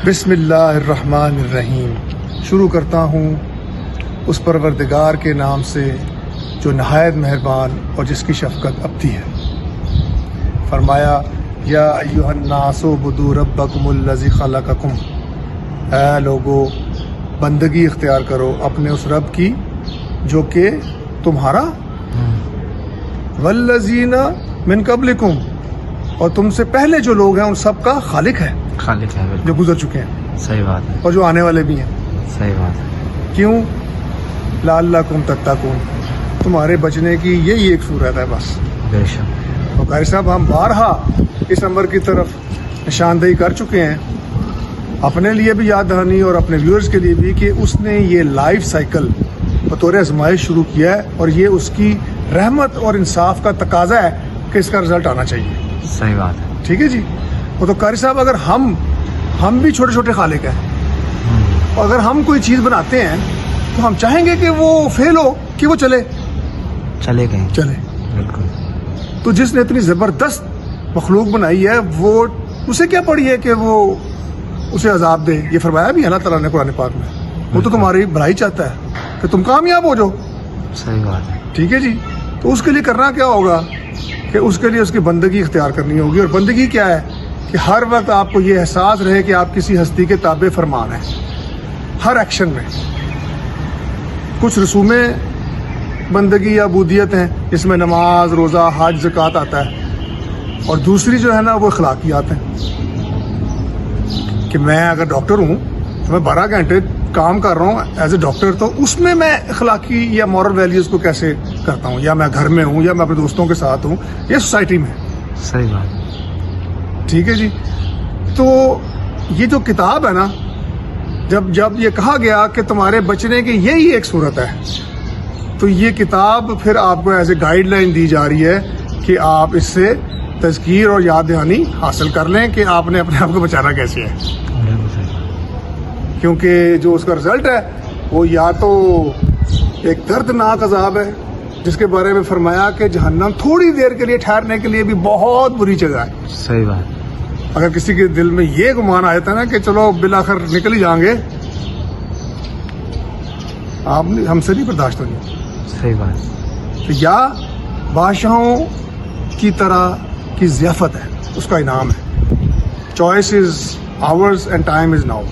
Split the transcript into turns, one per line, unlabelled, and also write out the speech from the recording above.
بسم اللہ الرحمن الرحیم. شروع کرتا ہوں اس پروردگار کے نام سے جو نہایت مہربان اور جس کی شفقت ابدی ہے. فرمایا یا ایھا الناس اعبدوا ربکم الذی خلقکم، اے لوگو بندگی اختیار کرو اپنے اس رب کی جو کہ تمہارا والذین من قبلکم، اور تم سے پہلے جو لوگ ہیں ان سب کا خالق ہے
بالکل.
جو گزر چکے ہیں
صحیح بات ہے.
اور جو آنے والے بھی ہیں.
صحیح بات ہے.
کیوں؟ لعلکم تتقون، تمہارے بچنے کی یہی ایک صورت ہے بس.
بے شک.
تو قاری صاحب ہم بارہا اس امر کی طرف نشاندہی کر چکے ہیں، اپنے لیے بھی یاد دہانی اور اپنے ویورز کے لیے بھی، کہ اس نے یہ لائف سائیکل بطور آزمائش شروع کیا ہے اور یہ اس کی رحمت اور انصاف کا تقاضا ہے کہ اس کا رزلٹ آنا چاہیے.
صحیح بات ہے.
ٹھیک ہے جی. وہ تو قاری صاحب اگر ہم بھی چھوٹے چھوٹے خالق ہیں، اور اگر ہم کوئی چیز بناتے ہیں تو ہم چاہیں گے کہ وہ فیل ہو کہ وہ چلے
چلے. بالکل.
تو جس نے اتنی زبردست مخلوق بنائی ہے وہ اسے کیا پڑی ہے کہ وہ اسے عذاب دے. یہ فرمایا بھی اللہ تعالیٰ نے قرآن پاک میں، وہ تو تمہاری بھلائی چاہتا ہے کہ تم کامیاب ہو جاؤ.
صحیح بات ہے.
ٹھیک ہے جی. تو اس کے لیے کرنا کیا ہوگا کہ اس کے لیے اس کی بندگی اختیار کرنی ہوگی. اور بندگی کیا ہے کہ ہر وقت آپ کو یہ احساس رہے کہ آپ کسی ہستی کے تابع فرمان ہیں ہر ایکشن میں. کچھ رسومیں بندگی یا عبودیت ہیں جس میں نماز، روزہ، حج، زکوٰۃ آتا ہے، اور دوسری جو ہے نا وہ اخلاقیات ہیں. کہ میں اگر ڈاکٹر ہوں تو میں 12 گھنٹے کام کر رہا ہوں ایز اے ڈاکٹر، تو اس میں میں اخلاقی یا مورل ویلیوز کو کیسے کرتا ہوں، یا میں گھر میں ہوں یا میں اپنے دوستوں کے ساتھ ہوں یا سوسائٹی میں.
صحیح بات ہے.
ٹھیک ہے جی. تو یہ جو کتاب ہے نا، جب یہ کہا گیا کہ تمہارے بچنے کی یہی ایک صورت ہے، تو یہ کتاب پھر آپ کو ایز اے گائیڈ لائن دی جا رہی ہے کہ آپ اس سے تذکیر اور یاد دہانی حاصل کر لیں کہ آپ نے اپنے آپ کو بچانا کیسے ہے. کیونکہ جو اس کا رزلٹ ہے وہ یا تو ایک دردناک عذاب ہے جس کے بارے میں فرمایا کہ جہنم تھوڑی دیر کے لیے ٹھہرنے کے لیے بھی بہت بری جگہ ہے.
صحیح بات.
اگر کسی کے دل میں یہ گمان آیا تھا نا کہ چلو بالآخر نکل ہی جائیں گے، آپ نے ہم سے نہیں برداشت ہونی.
صحیح بات.
یا بادشاہوں کی طرح کی ضیافت ہے، اس کا انعام ہے. Choice is hours and time is now.